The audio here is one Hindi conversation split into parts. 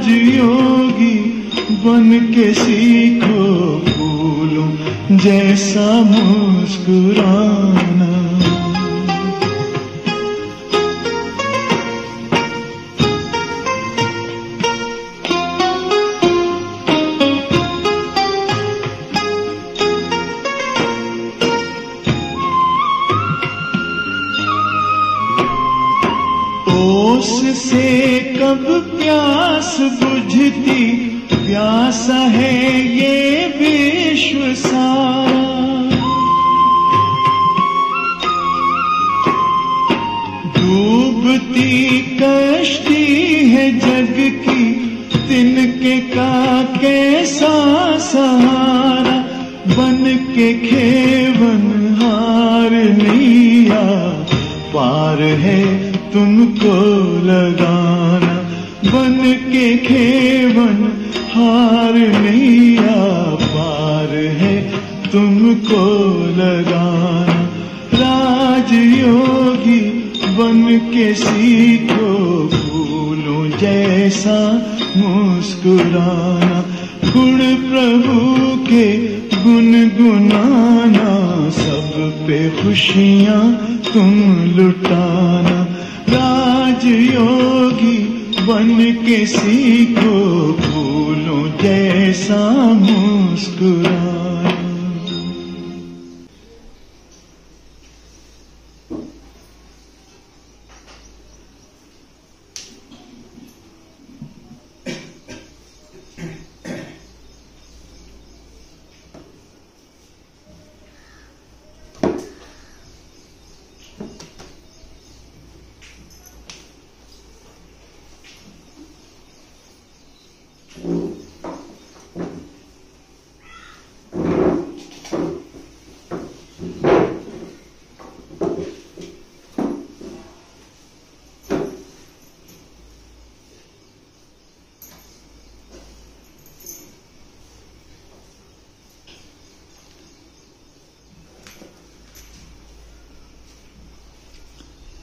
राजयोगी बन के सीखो फूलों जैसा मुस्कुराना। ओस से कब प्यास बुझती, प्यासा है ये विश्व सारा। डूबती कश्ती है जग की, तिनके का कैसा सहारा। बन के खेवन हार लिया, पार है तुमको लगाना। बन के खेवन हार लिया, पार है तुमको लगाना। राजयोगी बन के सीखो फूलों जैसा मुस्कुराना। गुण प्रभु के गुनगुनाना, सब पे खुशियां तुम लुटाना। राजयोगी बन के सीखो फूलों जैसा मुस्कुराना।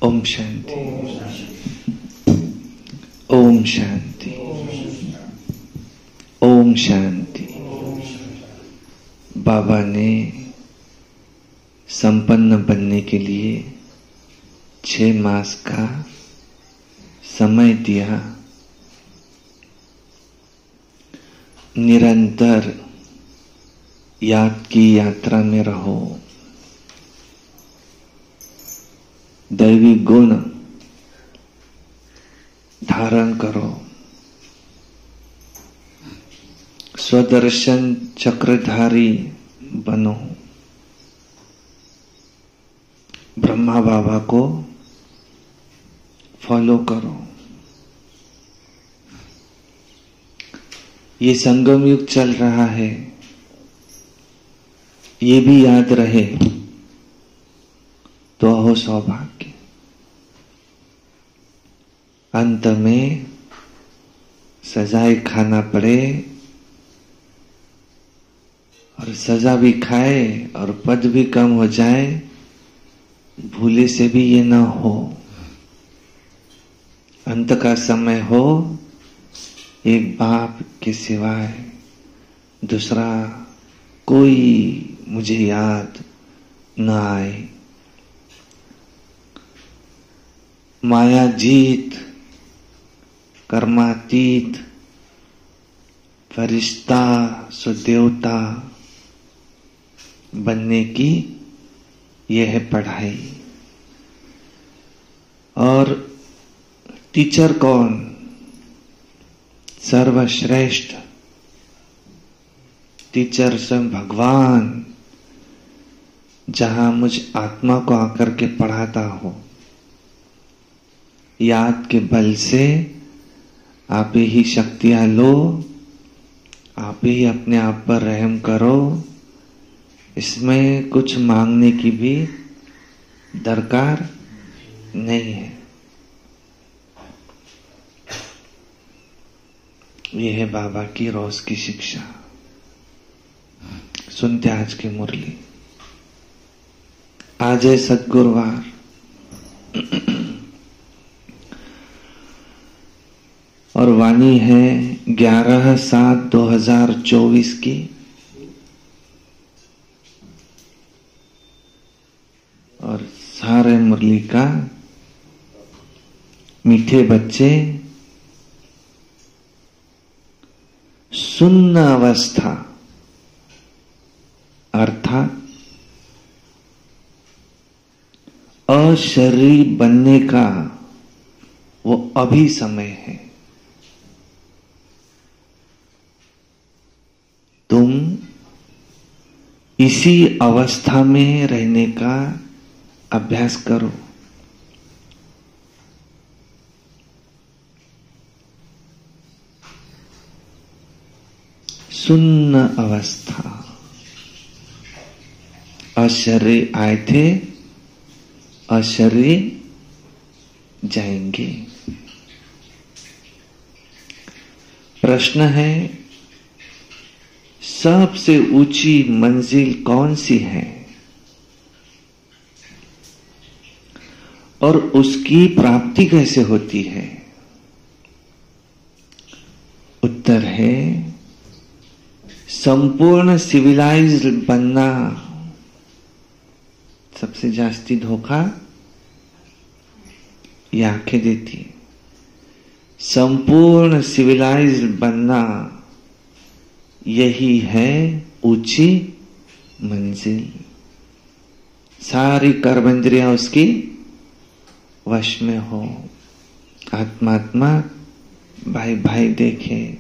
ओम शांति, ओम शांति, ओम शांति। बाबा ने संपन्न बनने के लिए 6 मास का समय दिया। निरंतर याद की यात्रा में रहो। दैवी गुण धारण करो। स्वदर्शन चक्रधारी बनो। ब्रह्मा बाबा को फॉलो करो। ये संगम युग चल रहा है, ये भी याद रहे तो हो सौभाग्य। अंत में सजाए खाना पड़े और सजा भी खाए और पद भी कम हो जाए, भूले से भी ये न हो। अंत का समय हो, एक बाप के सिवाय दूसरा कोई मुझे याद न आए। माया जीत, कर्मातीत, फरिश्ता सुदेवता बनने की यह है पढ़ाई। और टीचर कौन? सर्वश्रेष्ठ टीचर स्वयं भगवान, जहां मुझ आत्मा को आकर के पढ़ाता हो। याद के बल से आप ही शक्तियां लो, आप ही अपने आप पर रहम करो। इसमें कुछ मांगने की भी दरकार नहीं है। यह है बाबा की रोज की शिक्षा। सुनते आज की मुरली। आज है सद्गुरुवार। और वाणी है 11/7/2024 की। और सारे मुरली का मीठे बच्चे सुन्न अवस्था अर्थात अशरीर बनने का वो अभी समय है। तुम इसी अवस्था में रहने का अभ्यास करो। सुन्न अवस्था, अशरीर आए थे, अशरीर जाएंगे। प्रश्न है, सबसे ऊंची मंजिल कौन सी है और उसकी प्राप्ति कैसे होती है? उत्तर है, संपूर्ण सिविलाइज्ड बनना। सबसे जास्ती धोखा ये आंखें देती है। संपूर्ण सिविलाइज्ड बनना यही है ऊंची मंजिल। सारी कर्मेंद्रियां उसकी वश में हो। आत्मा भाई भाई देखे।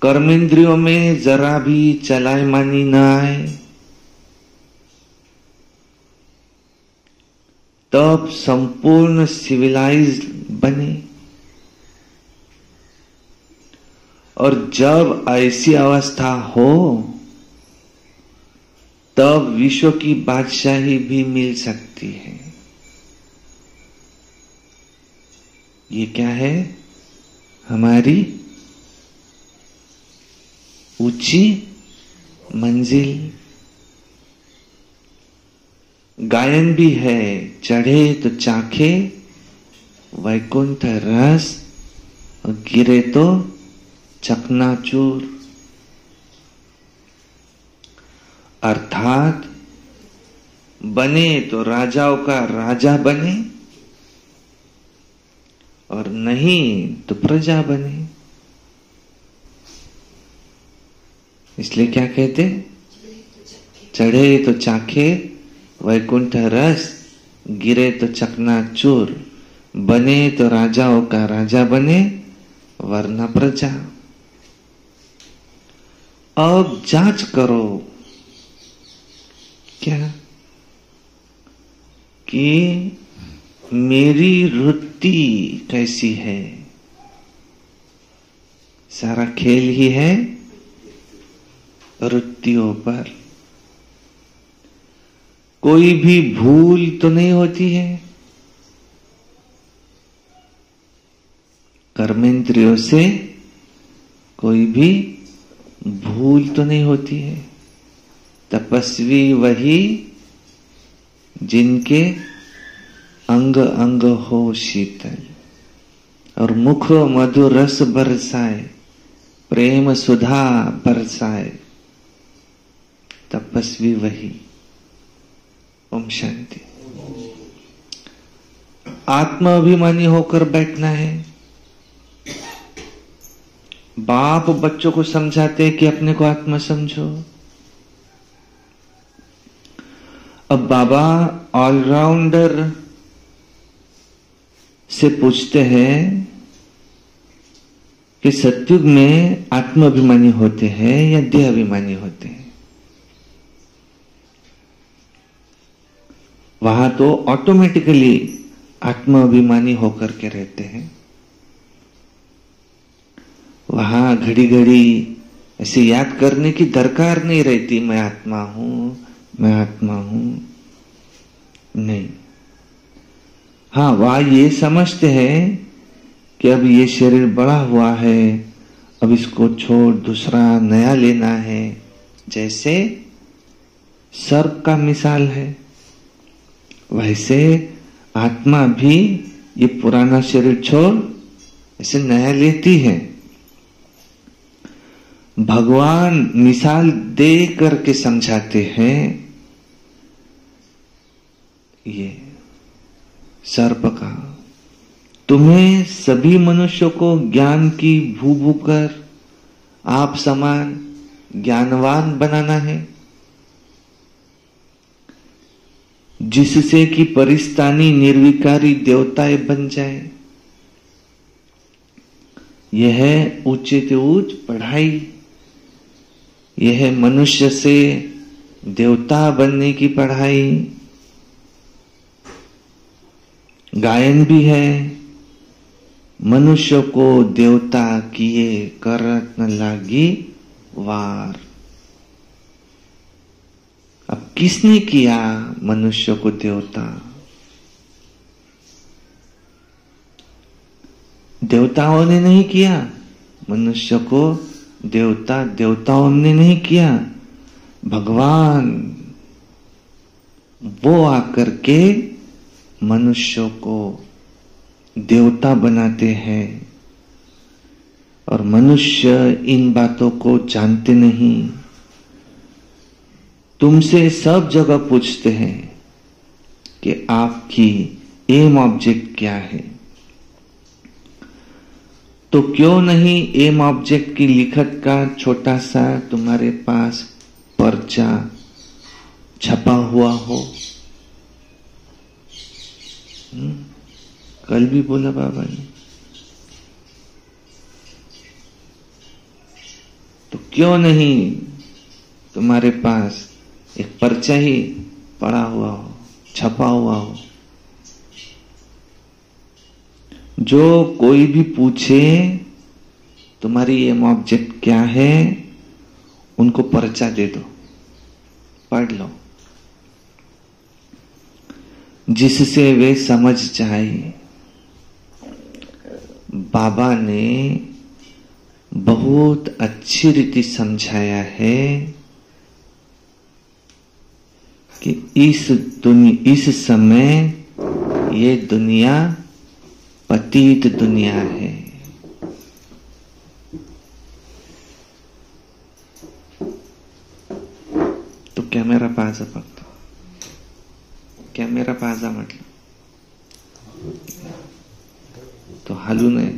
कर्मेंद्रियों में जरा भी चलायमानी न आए, तब संपूर्ण सिविलाइज्ड बने। और जब ऐसी अवस्था हो, तब विश्व की बादशाही भी मिल सकती है। ये क्या है? हमारी ऊंची मंजिल। गायन भी है, चढ़े तो चाखे वैकुंठ रस और गिरे तो चकनाचूर। अर्थात बने तो राजाओं का राजा बने और नहीं तो प्रजा बने। इसलिए क्या कहते? चढ़े तो चाखे वैकुंठ रस, गिरे तो चकनाचूर। बने तो राजाओं का राजा बने वरना प्रजा। अब जांच करो क्या कि मेरी वृत्ति कैसी है। सारा खेल ही है वृत्तियों पर। कोई भी भूल तो नहीं होती है। कर्मेंद्रियों से कोई भी भूल तो नहीं होती है। तपस्वी वही जिनके अंग अंग हो शीतल और मुख मधुर रस बरसाए, प्रेम सुधा बरसाए। तपस्वी वही। ओम शांति। आत्माभिमानी होकर बैठना है। बाप बच्चों को समझाते हैं कि अपने को आत्मा समझो। अब बाबा ऑलराउंडर से पूछते हैं कि सतयुग में आत्माभिमानी होते हैं या देहाभिमानी होते हैं? वहां तो ऑटोमेटिकली आत्माभिमानी होकर के रहते हैं। वहां घड़ी घड़ी ऐसे याद करने की दरकार नहीं रहती, मैं आत्मा हूं, मैं आत्मा हूं। नहीं। हाँ, वह ये समझते हैं कि अब ये शरीर बड़ा हुआ है, अब इसको छोड़ दूसरा नया लेना है। जैसे सर्प का मिसाल है, वैसे आत्मा भी ये पुराना शरीर छोड़ ऐसे नया लेती है। भगवान मिसाल दे करके समझाते हैं। ये सर्प का तुम्हें सभी मनुष्यों को ज्ञान की भू कर आप समान ज्ञानवान बनाना है, जिससे कि परिस्तानी निर्विकारी देवताएं बन जाए। यह ऊंचे से ऊंच पढ़ाई, यह मनुष्य से देवता बनने की पढ़ाई। गायन भी है, मनुष्य को देवता किए करत न लागी वार। अब किसने किया मनुष्य को देवता? देवताओं ने नहीं किया मनुष्य को देवता, देवताओं ने नहीं किया, भगवान वो आकर के मनुष्यों को देवता बनाते हैं। और मनुष्य इन बातों को जानते नहीं। तुमसे सब जगह पूछते हैं कि आपकी एम ऑब्जेक्ट क्या है, तो क्यों नहीं एम ऑब्जेक्ट की लिखत का छोटा सा तुम्हारे पास पर्चा छपा हुआ हो? कल भी बोला बाबा ने, तो क्यों नहीं तुम्हारे पास एक पर्चा ही पड़ा हुआ हो, छपा हुआ हो? जो कोई भी पूछे तुम्हारी एम ऑब्जेक्ट क्या है, उनको पर्चा दे दो, पढ़ लो, जिससे वे समझ जाए। बाबा ने बहुत अच्छी रीति समझाया है कि इस समय ये दुनिया पतित दुनिया है। तो कॅमेरा पाहायचा फक्त, कॅमेरा पाहायचा म्हटलं तो हलू नये।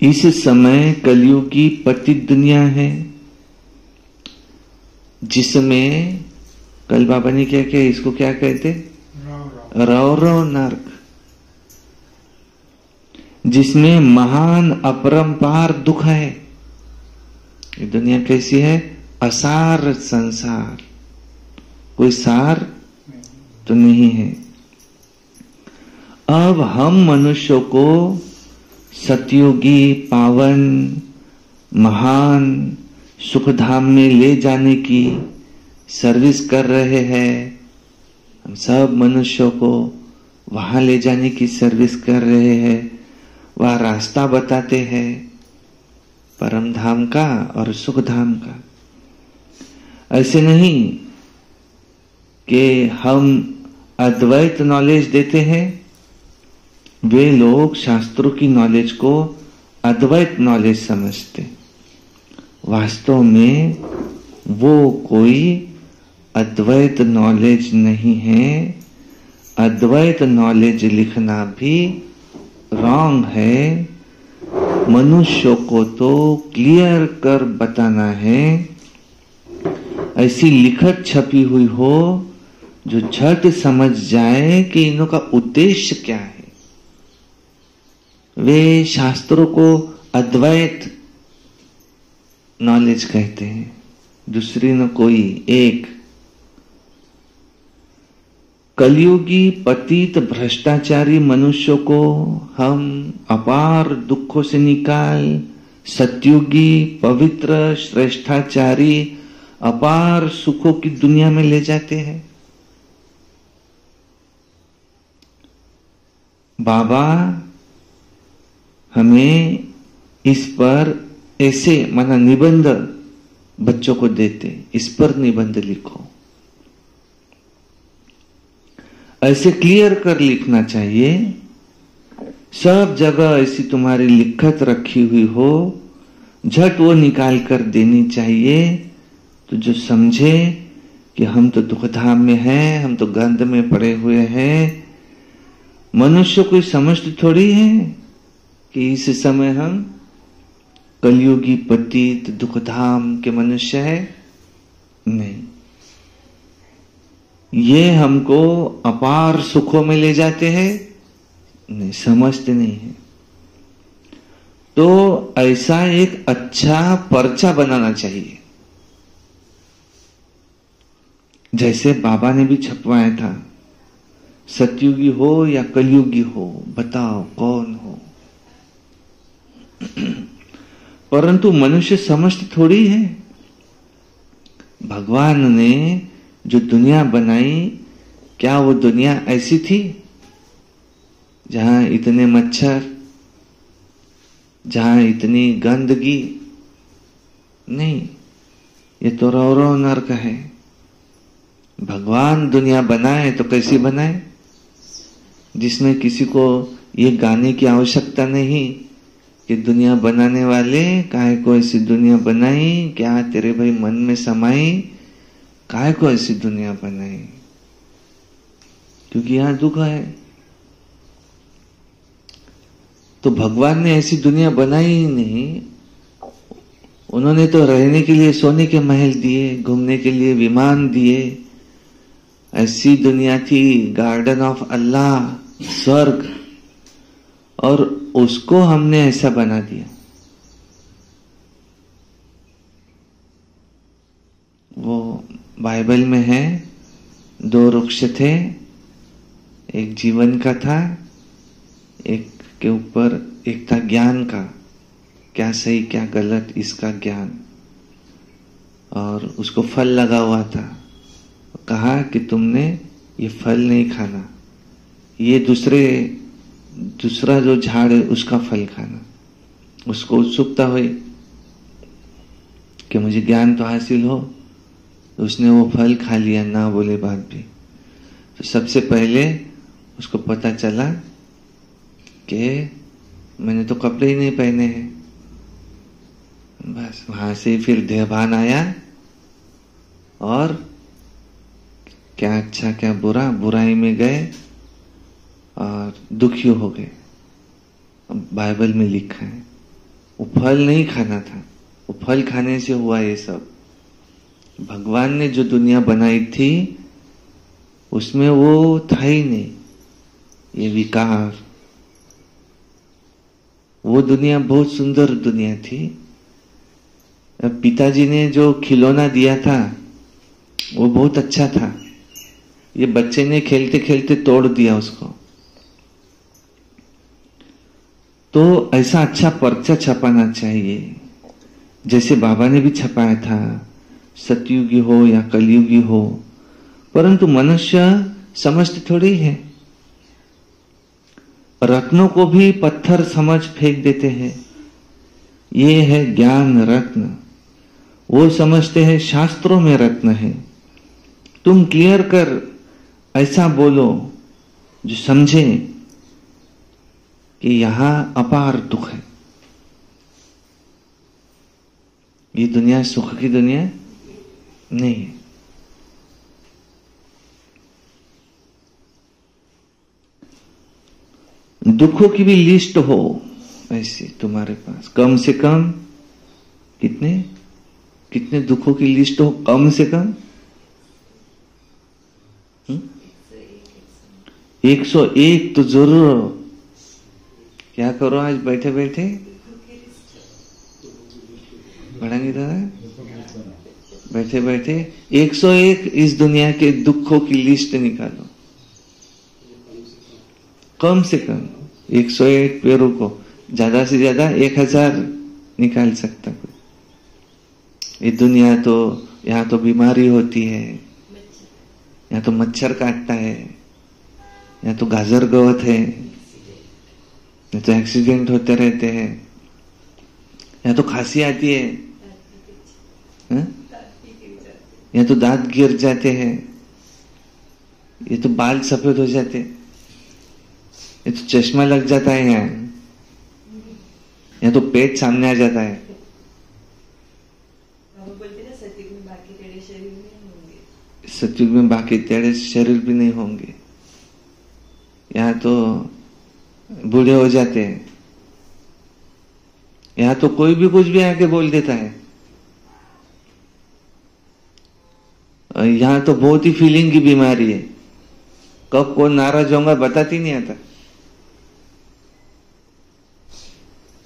इस समय कलयुग की पतित दुनिया है, जिसमें कल बाबा ने क्या किया, इसको क्या कहते, रौरव नर्क, जिसमें महान अपरंपार दुख है। ये दुनिया कैसी है? असार संसार, कोई सार तो नहीं है। अब हम मनुष्यों को सतयुगी पावन महान सुखधाम में ले जाने की सर्विस कर रहे हैं। हम सब मनुष्यों को वहां ले जाने की सर्विस कर रहे हैं। वह रास्ता बताते हैं परम धाम का और सुख धाम का। ऐसे नहीं कि हम अद्वैत नॉलेज देते हैं, वे लोग शास्त्रों की नॉलेज को अद्वैत नॉलेज समझते। वास्तव में वो कोई अद्वैत नॉलेज नहीं है। अद्वैत नॉलेज लिखना भी रॉन्ग है। मनुष्यों को तो क्लियर कर बताना है, ऐसी लिखत छपी हुई हो जो झट समझ जाए कि इनों का उद्देश्य क्या है। वे शास्त्रों को अद्वैत नॉलेज कहते हैं, दूसरी न कोई एक। कलयुगी पतित भ्रष्टाचारी मनुष्यों को हम अपार दुखों से निकाल सतयुगी पवित्र श्रेष्ठाचारी अपार सुखों की दुनिया में ले जाते हैं। बाबा हमें इस पर ऐसे माना निबंध बच्चों को देते, इस पर निबंध लिखो। ऐसे क्लियर कर लिखना चाहिए, सब जगह ऐसी तुम्हारी लिखत रखी हुई हो, झट वो निकाल कर देनी चाहिए। तो जो समझे कि हम तो दुखधाम में हैं, हम तो गंध में पड़े हुए हैं। मनुष्य कोई समझती थोड़ी है कि इस समय हम कलयुगी पतित दुखधाम के मनुष्य है। नहीं, ये हमको अपार सुखों में ले जाते हैं, नहीं समझते नहीं है। तो ऐसा एक अच्छा पर्चा बनाना चाहिए, जैसे बाबा ने भी छपवाया था, सतयुगी हो या कलयुगी हो, बताओ कौन हो। परंतु मनुष्य समझते थोड़ी है। भगवान ने जो दुनिया बनाई, क्या वो दुनिया ऐसी थी जहां इतने मच्छर, जहां इतनी गंदगी? नहीं, ये तो रौ नर्क है। भगवान दुनिया बनाए तो कैसी बनाए, जिसमें किसी को ये गाने की आवश्यकता नहीं कि दुनिया बनाने वाले काहे को ऐसी दुनिया बनाई, क्या तेरे भाई मन में समाई, काहे को ऐसी दुनिया बनाई, क्योंकि यहां दुख है। तो भगवान ने ऐसी दुनिया बनाई ही नहीं, उन्होंने तो रहने के लिए सोने के महल दिए, घूमने के लिए विमान दिए। ऐसी दुनिया थी गार्डन ऑफ अल्लाह, स्वर्ग, और उसको हमने ऐसा बना दिया। वो बाइबल में है, 2 वृक्ष थे, एक जीवन का था, एक के ऊपर एक था ज्ञान का, क्या सही क्या गलत इसका ज्ञान, और उसको फल लगा हुआ था। कहा कि तुमने ये फल नहीं खाना, ये दूसरा जो झाड़ है उसका फल खाना। उसको उत्सुकता हुई कि मुझे ज्ञान तो हासिल हो, तो उसने वो फल खा लिया, ना बोले बात भी। तो सबसे पहले उसको पता चला कि मैंने तो कपड़े ही नहीं पहने हैं। बस वहां से फिर देहभान आया, और क्या अच्छा क्या बुरा, बुराई में गए और दुखी हो गए। बाइबल में लिखा है वो फल नहीं खाना था, वो फल खाने से हुआ ये सब। भगवान ने जो दुनिया बनाई थी उसमें वो था ही नहीं ये विकार। वो दुनिया बहुत सुंदर दुनिया थी। पिताजी ने जो खिलौना दिया था वो बहुत अच्छा था, ये बच्चे ने खेलते खेलते तोड़ दिया उसको। तो ऐसा अच्छा पर्चा छपाना चाहिए, जैसे बाबा ने भी छपाया था, सतयुगी हो या कलयुगी हो। परंतु मनुष्य समझते थोड़ी है, रत्नों को भी पत्थर समझ फेंक देते हैं। ये है ज्ञान रत्न, वो समझते हैं शास्त्रों में रत्न है। तुम क्लियर कर ऐसा बोलो जो समझे कि यहां अपार दुख है। ये दुनिया सुख की दुनिया नहीं है। दुखों की भी लिस्ट हो ऐसे तुम्हारे पास, कम से कम कितने दुखों की लिस्ट हो, कम से कम 101 तो जरूर हो। क्या करो आज बैठे बैठे, पढ़ेंगे दादा, बैठे बैठे 101 इस दुनिया के दुखों की लिस्ट निकालो, कम से कम 101 पेड़ों को, ज्यादा से ज्यादा 1000 निकाल सकता कोई। ये दुनिया तो, यहाँ तो बीमारी होती है, यहाँ तो मच्छर काटता है, यहाँ तो गाजर गवत है, यहाँ तो एक्सीडेंट होते रहते हैं, यहाँ तो खांसी आती है, या तो दांत गिर जाते हैं, ये तो बाल सफेद हो जाते, ये तो चश्मा लग जाता है यहाँ, या तो पेट सामने आ जाता है। सतयुग में बाकी तेरे शरीर भी नहीं होंगे, यहाँ तो बूढ़े हो जाते हैं, यहाँ तो कोई भी कुछ भी आके बोल देता है, यहाँ तो बहुत ही फीलिंग की बीमारी है, कब कौन नाराज होगा बताती नहीं आता।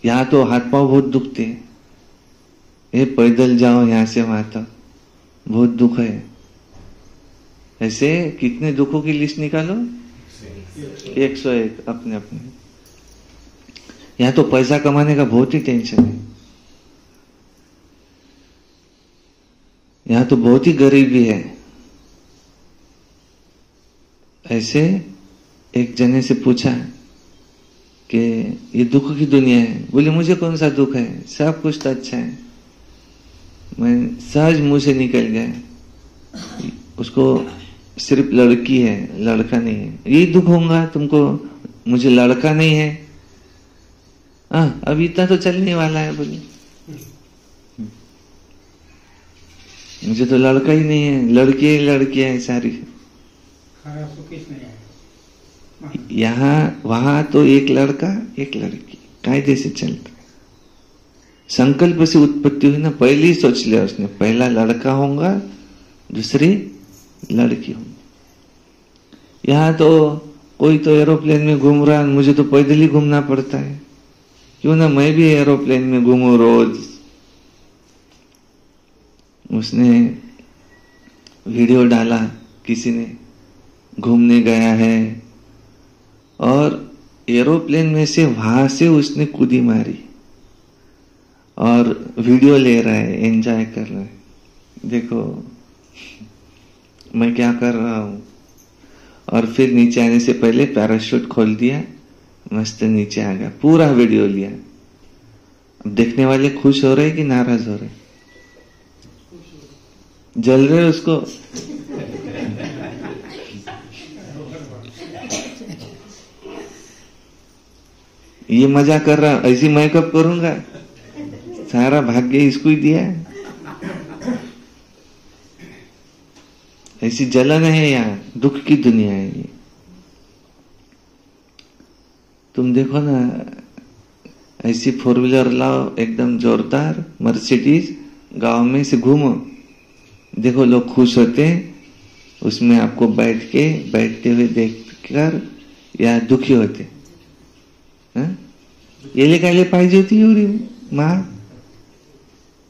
यहाँ तो हाथ पांव बहुत दुखते हैं, ये पैदल जाओ यहाँ से वहां तक, बहुत दुख है। ऐसे कितने दुखों की लिस्ट निकालो, 101 अपने अपने। यहाँ तो पैसा कमाने का बहुत ही टेंशन है, यहाँ तो बहुत ही गरीबी है। ऐसे एक जने से पूछा कि ये दुख की दुनिया है, बोले मुझे कौन सा दुख है, सब कुछ तो अच्छा है। मैं सहज मुंह से निकल गया, उसको सिर्फ लड़की है, लड़का नहीं है, यही दुख होगा तुमको, मुझे लड़का नहीं है। अब इतना तो चलने वाला है, बोले मुझे तो लड़का ही नहीं है, लड़कियां है सारी। यहाँ वहां तो एक लड़का एक लड़की कायदे से चलता है, संकल्प से उत्पत्ति हुई ना, पहले ही सोच लिया उसने, पहला लड़का होगा दूसरी लड़की होगी। यहाँ तो कोई तो एरोप्लेन में घूम रहा है, मुझे तो पैदल ही घूमना पड़ता है, क्यों ना मैं भी एरोप्लेन में घूमूं रोज। उसने वीडियो डाला, किसी ने घूमने गया है और एरोप्लेन में से वहां से उसने कूदी मारी और वीडियो ले रहा है, एंजॉय कर रहा है, देखो मैं क्या कर रहा हूं। और फिर नीचे आने से पहले पैराशूट खोल दिया, मस्त नीचे आ गया, पूरा वीडियो लिया। अब देखने वाले खुश हो रहे कि नाराज हो रहे, जल रहे उसको। ये मजा कर रहा, ऐसी मैं कब करूंगा, सारा भाग्य इसको ही दिया है। ऐसी जलन है यहाँ, दुख की दुनिया है ये। तुम देखो ना, ऐसी 4 व्हीलर लाओ एकदम जोरदार मर्सिडीज, गांव में से घूमो, देखो लोग खुश होते हैं उसमें आपको बैठते हुए देखकर, या दुखी होते। येले काय पाहिजे होती एवढी महाग,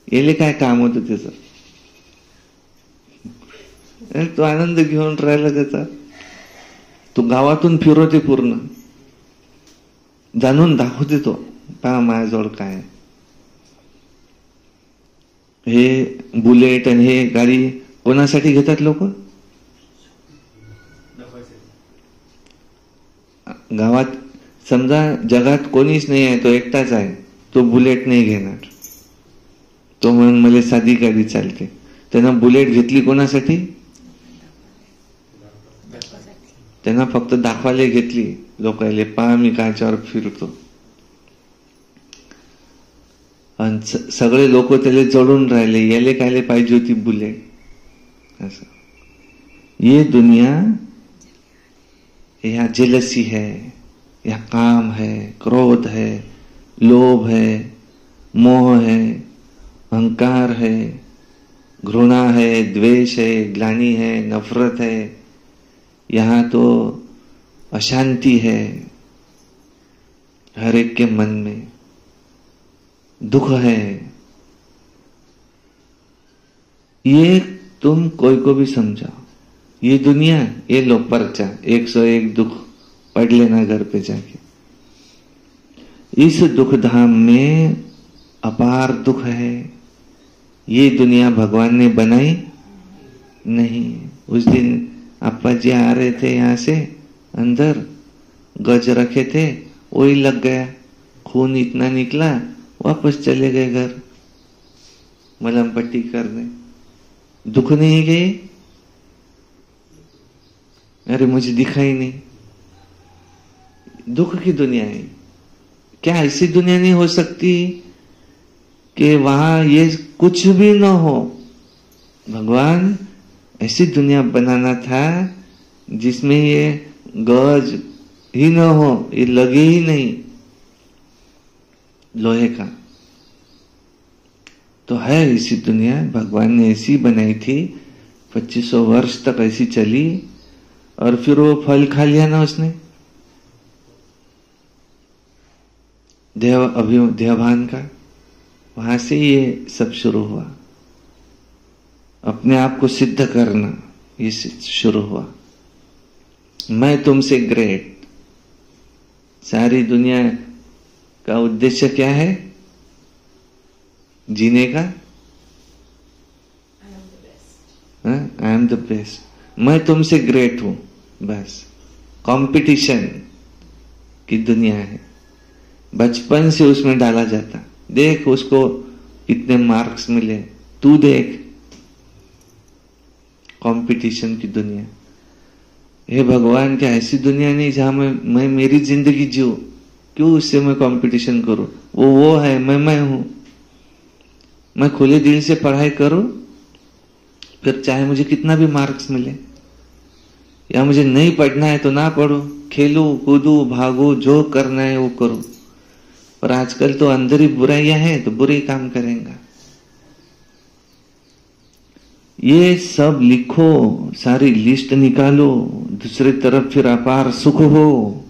येले काय काम होतं त्याचं, तो आनंद घेऊन राहिला त्याचा, तो गावातून फिरवते, पूर्ण जाणून दाखवते, तो पहा माझ्याजवळ काय। हे बुलेट आणि हे गाडी कोणासाठी घेतात लोक, गावात समजा जगात कोणीच नाही आहे, तो एकटाच आहे, तो बुलेट नाही घेणार, तो म्हणून मला साधी गाडी चालते। त्यानं बुलेट घेतली कोणासाठी, त्यांना फक्त दाखवायला घेतली लोकांना, पहा मी काच्यावर फिरतो। आणि सगळे लोक त्याला जळून राहिले, याले कायले पाहिजे होती बुलेट। असं ये दुनिया, यहाँ जेलसी है, यहाँ काम है, क्रोध है, लोभ है, मोह है, अहंकार है, घृणा है, द्वेष है, ग्लानि है, नफरत है। यहाँ तो अशांति है, हर एक के मन में दुख है। ये तुम कोई को भी समझाओ, ये दुनिया, ये लो पर्चा, 101 दुख पढ़ लेना घर पे जाके। इस दुख धाम में अपार दुख है, ये दुनिया भगवान ने बनाई नहीं। उस दिन अप्पा जी आ रहे थे यहाँ से, अंदर गज रखे थे, वही लग गया, खून इतना निकला, वापस चले गए घर। मलहम पट्टी करने, दुख नहीं गए? अरे मुझे दिखा ही नहीं। दुख की दुनिया है। क्या ऐसी दुनिया नहीं हो सकती कि वहां ये कुछ भी न हो? भगवान ऐसी दुनिया बनाना था जिसमें ये गज ही न हो, ये लगे ही नहीं लोहे का। तो है ऐसी दुनिया, भगवान ने ऐसी बनाई थी, 2500 वर्ष तक ऐसी चली, और फिर वो फल खा लिया ना उसने देहभान का। वहां से ये सब शुरू हुआ, अपने आप को सिद्ध करना ये शुरू हुआ। मैं तुमसे ग्रेट। सारी दुनिया का उद्देश्य क्या है जीने का? I am the best. मैं तुमसे ग्रेट हूं, बस। कंपटीशन की दुनिया है, बचपन से उसमें डाला जाता। देख उसको कितने मार्क्स मिले, तू देख। कंपटीशन की दुनिया। हे भगवान, क्या ऐसी दुनिया नहीं जहां मैं मेरी जिंदगी जीऊं? क्यों उससे मैं कंपटीशन करूं? वो है, मैं हूं। मैं खुले दिल से पढ़ाई करूं, फिर चाहे मुझे कितना भी मार्क्स मिले, या मुझे नहीं पढ़ना है तो ना पढ़ू, खेलू कूदू भागू, जो करना है वो करूं। पर आजकल तो अंदर ही बुराइयां हैं तो बुरे काम करेंगे। ये सब लिखो, सारी लिस्ट निकालो। दूसरी तरफ फिर अपार सुख हो,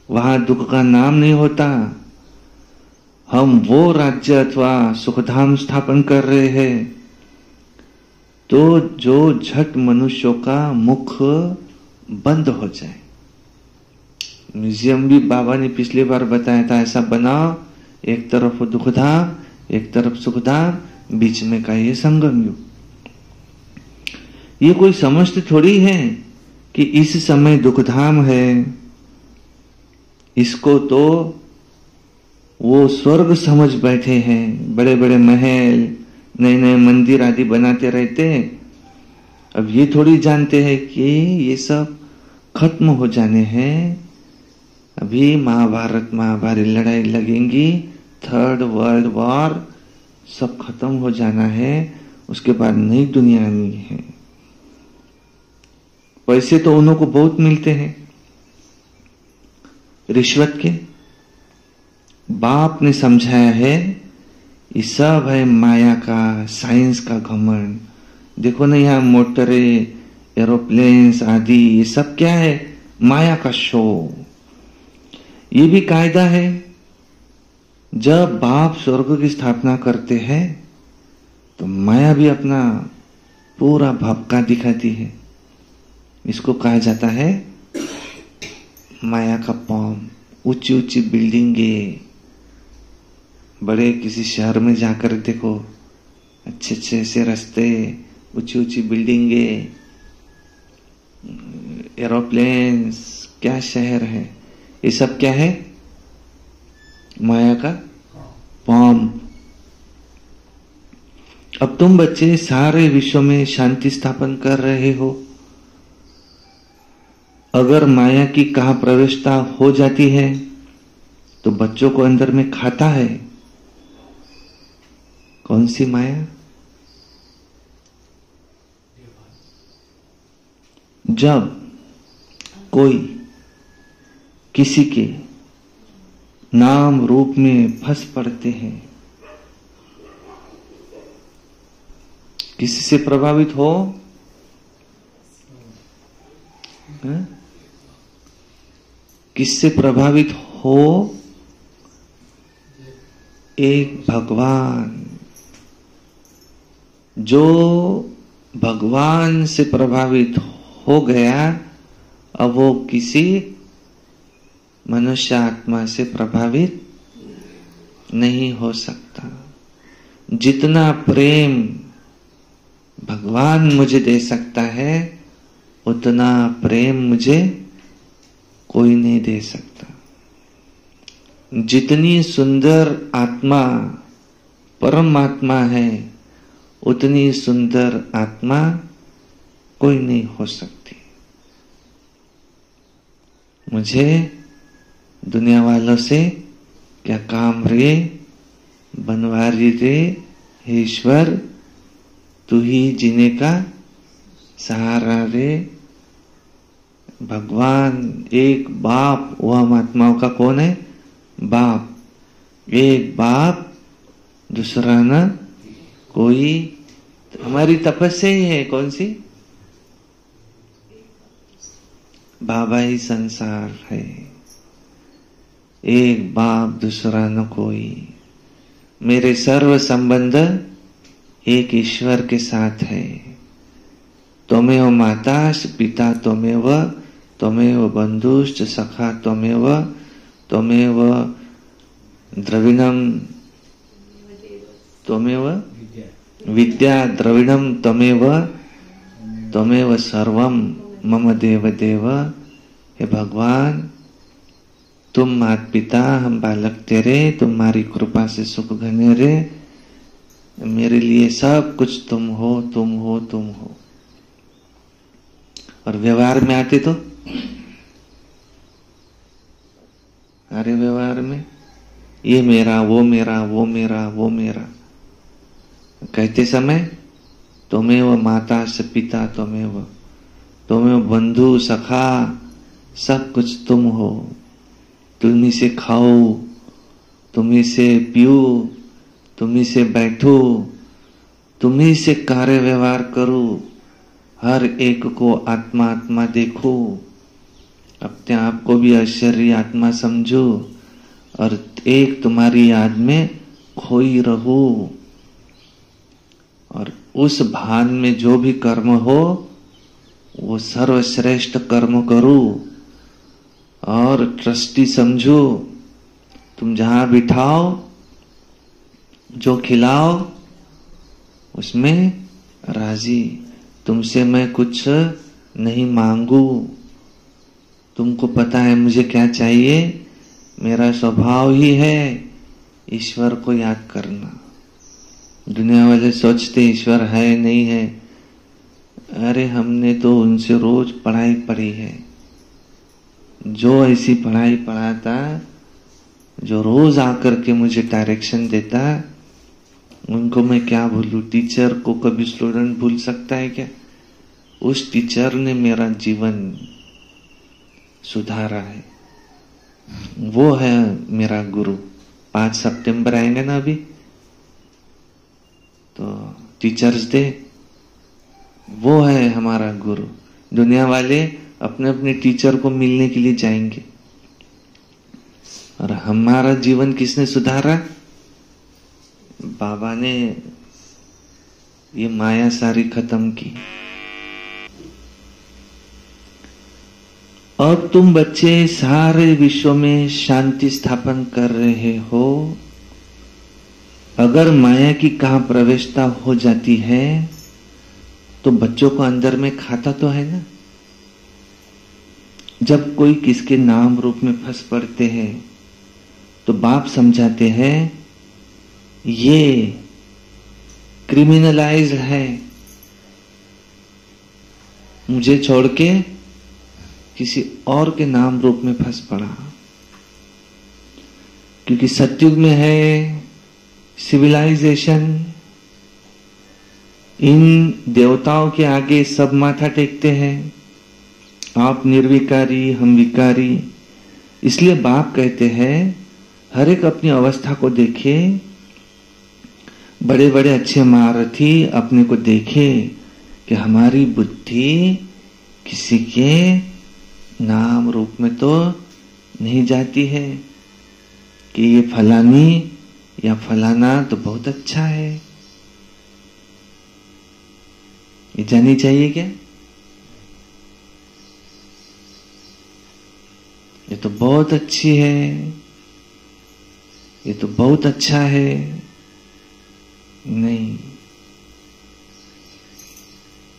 वहां दुख का नाम नहीं होता। हम वो राज्य अथवा सुखधाम स्थापन कर रहे हैं तो जो झट मनुष्यों का मुख बंद हो जाए। म्यूजियम भी बाबा ने पिछली बार बताया था, ऐसा बनाओ, एक तरफ दुखधाम, एक तरफ सुखधाम, बीच में का ये संगम युग। ये कोई समझते थोड़ी है कि इस समय दुखधाम है, इसको तो वो स्वर्ग समझ बैठे हैं। बड़े बड़े महल, नए नए मंदिर आदि बनाते रहते हैं। अब ये थोड़ी जानते हैं कि ये सब खत्म हो जाने हैं। अभी महाभारत लड़ाई लगेंगी, 3rd वर्ल्ड वॉर, सब खत्म हो जाना है। उसके बाद नई दुनिया आनी है। पैसे तो उन्हों को बहुत मिलते हैं, रिश्वत के। बाप ने समझाया है ये सब है माया का, साइंस का घमंड। देखो ना यहाँ मोटरे, एरोप्लेन्स आदि, ये सब क्या है? माया का शो। ये भी कायदा है, जब बाप स्वर्ग की स्थापना करते हैं तो माया भी अपना पूरा भपका दिखाती है। इसको कहा जाता है माया का पॉम। ऊंची ऊंची बिल्डिंगे, बड़े किसी शहर में जाकर देखो, अच्छे अच्छे से रास्ते, ऊंची ऊंची बिल्डिंगे, एरोप्लेन्स, क्या शहर है? ये सब क्या है? माया का पॉम। अब तुम बच्चे सारे विश्व में शांति स्थापन कर रहे हो। अगर माया की कहा प्रवेशता हो जाती है तो बच्चों को अंदर में खाता है। कौन सी माया? जब कोई किसी के नाम रूप में फंस पड़ते हैं, किसी से प्रभावित हो, किससे प्रभावित हो? एक भगवान। जो भगवान से प्रभावित हो गया, अब वो किसी मनुष्य आत्मा से प्रभावित नहीं हो सकता। जितना प्रेम भगवान मुझे दे सकता है, उतना प्रेम मुझे कोई नहीं दे सकता। जितनी सुंदर आत्मा परमात्मा है, उतनी सुंदर आत्मा कोई नहीं हो सकती। मुझे दुनिया वालों से क्या काम रे, बनवारी रे, हे ईश्वर तू ही जीने का सहारा रे। भगवान एक बाप, वह महात्माओं का कौन है? बाप। एक बाप, दूसरा न कोई। हमारी तपस्या ही है कौन सी? बाबा ही संसार है। एक बाप, दूसरा न कोई। मेरे सर्व संबंध एक ईश्वर के साथ है। त्वमेव माताश्च पिता त्वमेव, त्वमेव बंधुश्च सखा त्वमेव, त्वमेव द्रविणम, त्वमेव विद्या द्रविणम त्वमेव, त्वमेव सर्वम मम देव देव। हे भगवान, तुम माता पिता, हम बालक तेरे, तुम्हारी कृपा से सुख घने रे। मेरे लिए सब कुछ तुम हो, तुम हो, तुम हो। और व्यवहार में आते तो अरे व्यवहार में ये मेरा, वो मेरा, वो मेरा, वो मेरा कहते समय त्वमेव माता से पिता त्वमेव, त्वमेव बंधु सखा, सब कुछ तुम हो। तुम्ही से खाओ, तुम्ही से पीओ, तुम्ही से बैठो, तुम्ही से कार्य व्यवहार करो। हर एक को आत्मा आत्मा देखो, अपने आप को भी अशरीरी आत्मा समझो और एक तुम्हारी याद में खोई रहो। और उस भान में जो भी कर्म हो वो सर्वश्रेष्ठ कर्म करो। और ट्रस्टी समझो, तुम जहां बिठाओ, जो खिलाओ उसमें राजी। तुमसे मैं कुछ नहीं मांगू, तुमको पता है मुझे क्या चाहिए। मेरा स्वभाव ही है ईश्वर को याद करना। दुनिया वाले सोचते ईश्वर है नहीं है। अरे हमने तो उनसे रोज पढ़ाई पढ़ी है। जो ऐसी पढ़ाई पढ़ाता, जो रोज आकर के मुझे डायरेक्शन देता, उनको मैं क्या भूलूं। टीचर को कभी स्टूडेंट भूल सकता है क्या? उस टीचर ने मेरा जीवन सुधारा है, वो है मेरा गुरु। 5 सितंबर आएंगे ना अभी, तो टीचर्स डे, वो है हमारा गुरु। दुनिया वाले अपने अपने टीचर को मिलने के लिए जाएंगे, और हमारा जीवन किसने सुधारा? बाबा ने ये माया सारी खत्म की। अब तुम बच्चे सारे विश्व में शांति स्थापन कर रहे हो। अगर माया की कहां प्रवेशता हो जाती है तो बच्चों को अंदर में खाता तो है ना। जब कोई किसके नाम रूप में फंस पड़ते हैं तो बाप समझाते हैं ये क्रिमिनलाइज है, मुझे छोड़ के किसी और के नाम रूप में फंस पड़ा। क्योंकि सतयुग में है सिविलाइजेशन, इन देवताओं के आगे सब माथा टेकते हैं। आप निर्विकारी, हम विकारी। इसलिए बाप कहते हैं हर एक अपनी अवस्था को देखे। बड़े बड़े अच्छे महारथी अपने को देखे कि हमारी बुद्धि किसी के नाम रूप में तो नहीं जाती है कि ये फलानी या फलाना तो बहुत अच्छा है। ये जानी चाहिए क्या? ये तो बहुत अच्छी है, ये तो बहुत अच्छा है। नहीं,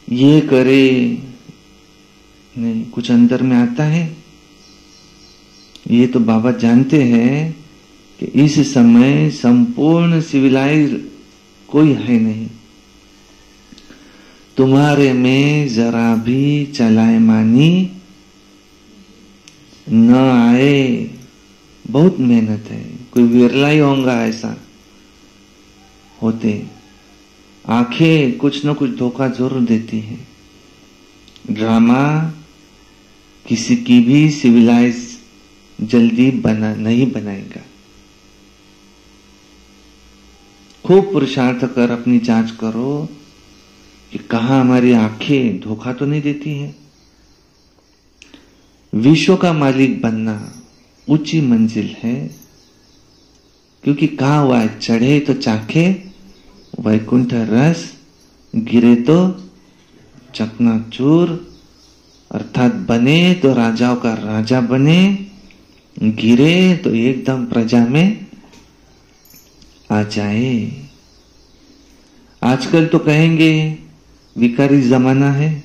ये करे नहीं, कुछ अंदर में आता है। ये तो बाबा जानते हैं कि इस समय संपूर्ण सिविलाइज कोई है नहीं, तुम्हारे में जरा भी चलायमानी न आए। बहुत मेहनत है, कोई विरला ही होगा ऐसा होते। आंखें कुछ न कुछ धोखा जरूर देती है। ड्रामा किसी की भी सिविलाइज जल्दी नहीं बनाएगा। खूब पुरुषार्थ कर अपनी जांच करो कि कहां हमारी आंखें धोखा तो नहीं देती है। विश्व का मालिक बनना ऊंची मंजिल है, क्योंकि कहा हुआ है चढ़े तो चाखे वैकुंठ रस, गिरे तो चकनाचूर। अर्थात बने तो राजाओं का राजा बने, गिरे तो एकदम प्रजा में आ जाए। आजकल तो कहेंगे विकारी जमाना है,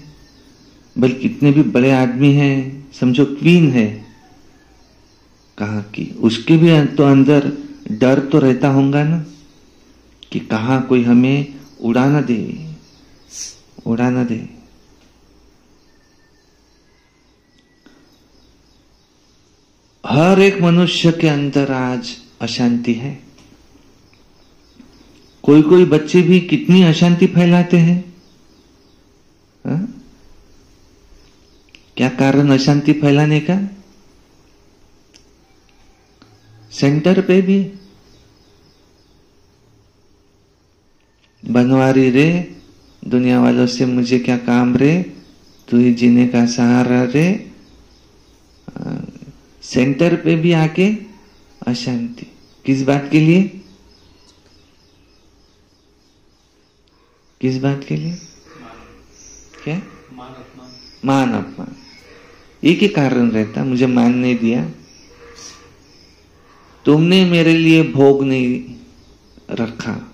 बल्कि कितने भी बड़े आदमी हैं, समझो क्वीन है कहाँ की, उसके भी तो अंदर डर तो रहता होगा ना कि कहाँ कोई हमें उड़ा ना दे। हर एक मनुष्य के अंदर आज अशांति है। कोई कोई बच्चे भी कितनी अशांति फैलाते हैं। क्या कारण अशांति फैलाने का? सेंटर पे भी बनवारी रे, दुनिया वालों से मुझे क्या काम रे, तू ही जीने का सहारा रे। सेंटर पे भी आके अशांति। किस बात के लिए? किस बात के लिए? क्या? मान अपमान। एक ही कारण रहता, मुझे मान नहीं दिया, तुमने मेरे लिए भोग नहीं रखा।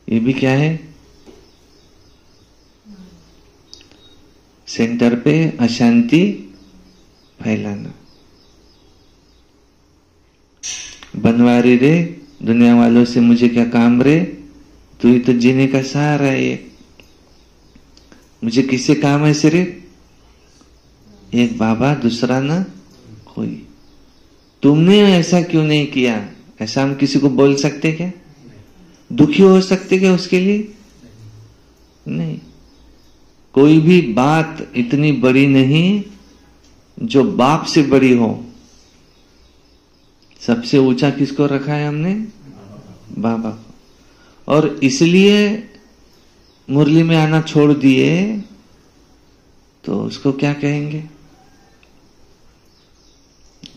ये भी क्या है? सेंटर पे अशांति फैलाना। बनवारी रे, दुनिया वालों से मुझे क्या काम रे, तू ही तो जीने का सहारा है। मुझे किससे काम है? सिर्फ एक बाबा, दूसरा ना कोई। तुमने ऐसा क्यों नहीं किया? ऐसा हम किसी को बोल सकते क्या? दुखी हो सकते क्या उसके लिए? नहीं। कोई भी बात इतनी बड़ी नहीं जो बाप से बड़ी हो। सबसे ऊंचा किसको रखा है हमने? बाबा को। और इसलिए मुरली में आना छोड़ दिए तो उसको क्या कहेंगे?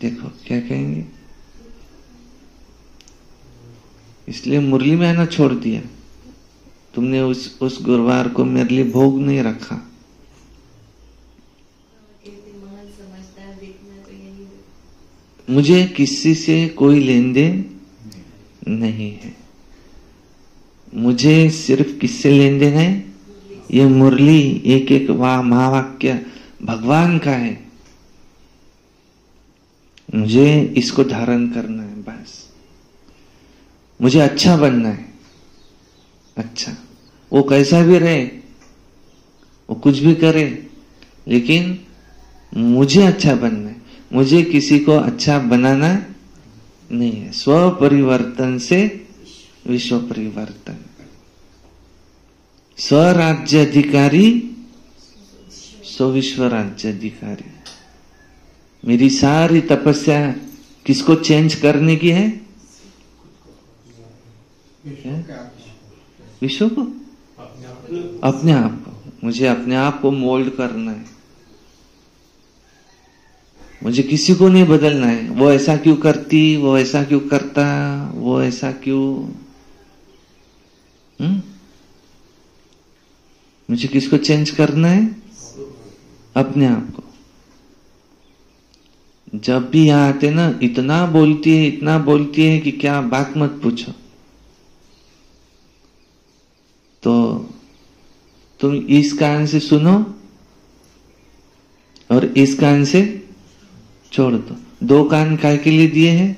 देखो क्या कहेंगे। इसलिए मुरली में आना छोड़ दिया, तुमने उस गुरुवार को मेरे लिए भोग नहीं रखा। मुझे किसी से कोई लेन देन नहीं है। मुझे सिर्फ किससे लेन देन है? ये मुरली, एक एक महावाक्य भगवान का है। मुझे इसको धारण करना है बस। मुझे अच्छा बनना है। अच्छा, वो कैसा भी रहे, वो कुछ भी करे, लेकिन मुझे अच्छा बनना है। मुझे किसी को अच्छा बनाना नहीं है। स्व परिवर्तन से विश्व परिवर्तन। स्वराज्य अधिकारी सो विश्व राज्य अधिकारी। मेरी सारी तपस्या किसको चेंज करने की है? विश्व को, अपने आप को। मुझे अपने आप को मोल्ड करना है। मुझे किसी को नहीं बदलना है। वो ऐसा क्यों करती, वो ऐसा क्यों करता, वो ऐसा क्यों। मुझे किसको चेंज करना है? अपने आप को। जब भी यहां आते ना, इतना बोलती है कि क्या बात मत पूछो। तो तुम इस कान से सुनो और इस कान से छोड़ दो। दो कान काय के लिए दिए हैं?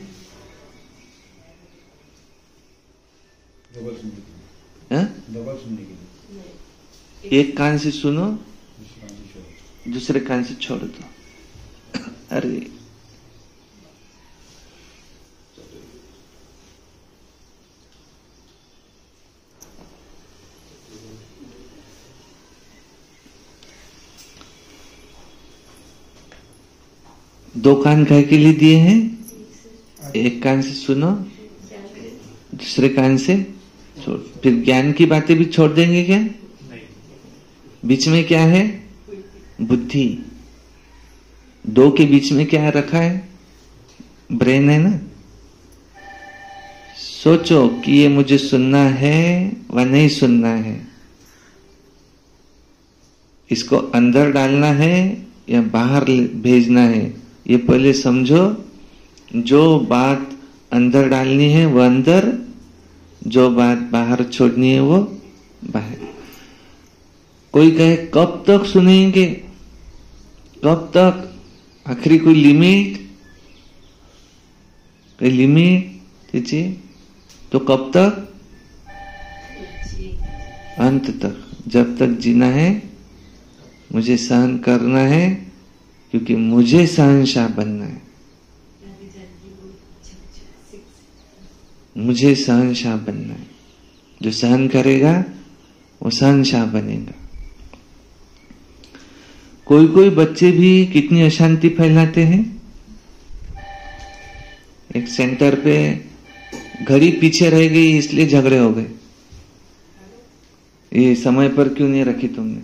डबल सुनने के लिए। एक कान से सुनो, दूसरे कान से छोड़ दो। अरे दो कान काय के लिए दिए हैं? एक कान से सुनो, दूसरे कान से छोड़। फिर ज्ञान की बातें भी छोड़ देंगे क्या? बीच में क्या है? बुद्धि। दो के बीच में क्या रखा है? ब्रेन है ना। सोचो कि ये मुझे सुनना है व नहीं सुनना है, इसको अंदर डालना है या बाहर भेजना है, ये पहले समझो। जो बात अंदर डालनी है वो अंदर, जो बात बाहर छोड़नी है वो बाहर। कोई कहे कब तक सुनेंगे, कब तक? आखिरी कोई लिमिट? कोई लिमिट दीजिए। तो कब तक? अंत तक। जब तक जीना है मुझे सहन करना है, क्योंकि मुझे सहनशाह बनना है। मुझे सहनशाह बनना है। जो सहन करेगा वो सहनशाह बनेगा। कोई कोई बच्चे भी कितनी अशांति फैलाते हैं। एक सेंटर पे घड़ी पीछे रह गई इसलिए झगड़े हो गए। ये समय पर क्यों नहीं रखी तुमने?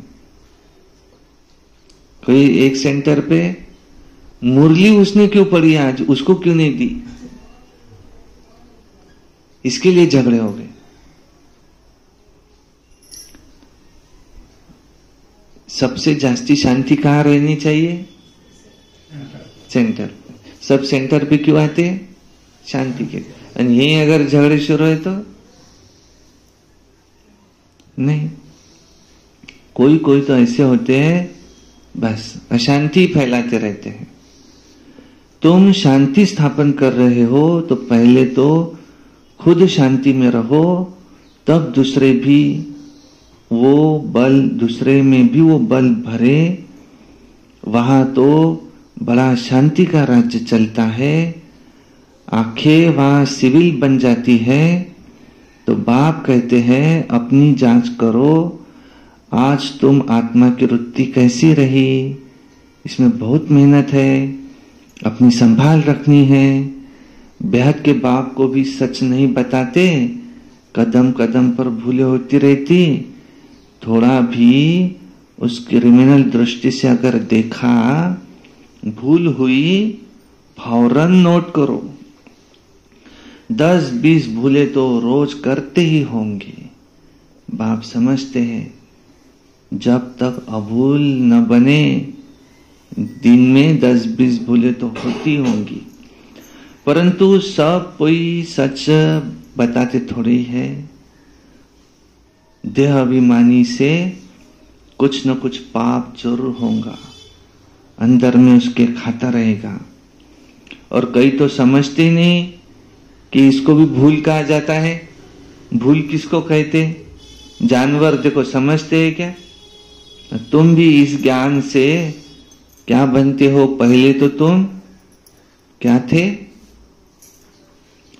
कोई एक सेंटर पे मुरली उसने क्यों पढ़ी आज, उसको क्यों नहीं दी, इसके लिए झगड़े हो गए। सबसे जास्ती शांति कहाँ रहनी चाहिए? सेंटर। सब सेंटर पे क्यों आते हैं? शांति के। और यही अगर झगड़े शुरू है तो नहीं। कोई कोई तो ऐसे होते हैं बस अशांति फैलाते रहते हैं। तुम शांति स्थापन कर रहे हो तो पहले तो खुद शांति में रहो, तब दूसरे भी वो बल, दूसरे में भी वो बल भरे। वहां तो बड़ा शांति का राज्य चलता है। आंखें वहां सिविल बन जाती है। तो बाप कहते हैं अपनी जांच करो, आज तुम आत्मा की वृत्ति कैसी रही, इसमें बहुत मेहनत है, अपनी संभाल रखनी है। बेहद के बाप को भी सच नहीं बताते, कदम कदम पर भूले होती रहती। थोड़ा भी उस क्रिमिनल दृष्टि से अगर देखा, भूल हुई, फौरन नोट करो। 10-20 भूले तो रोज करते ही होंगे। बाप समझते हैं जब तक अभूल न बने, दिन में 10-20 भूले तो होती होंगी। परंतु सब कोई सच बताते थोड़ी है। देह अभिमानी से कुछ न कुछ पाप जरूर होगा, अंदर में उसके खाता रहेगा। और कई तो समझते नहीं कि इसको भी भूल कहा जाता है। भूल किसको कहते? जानवर देखो समझते हैं क्या? तुम भी इस ज्ञान से क्या बनते हो? पहले तो तुम क्या थे?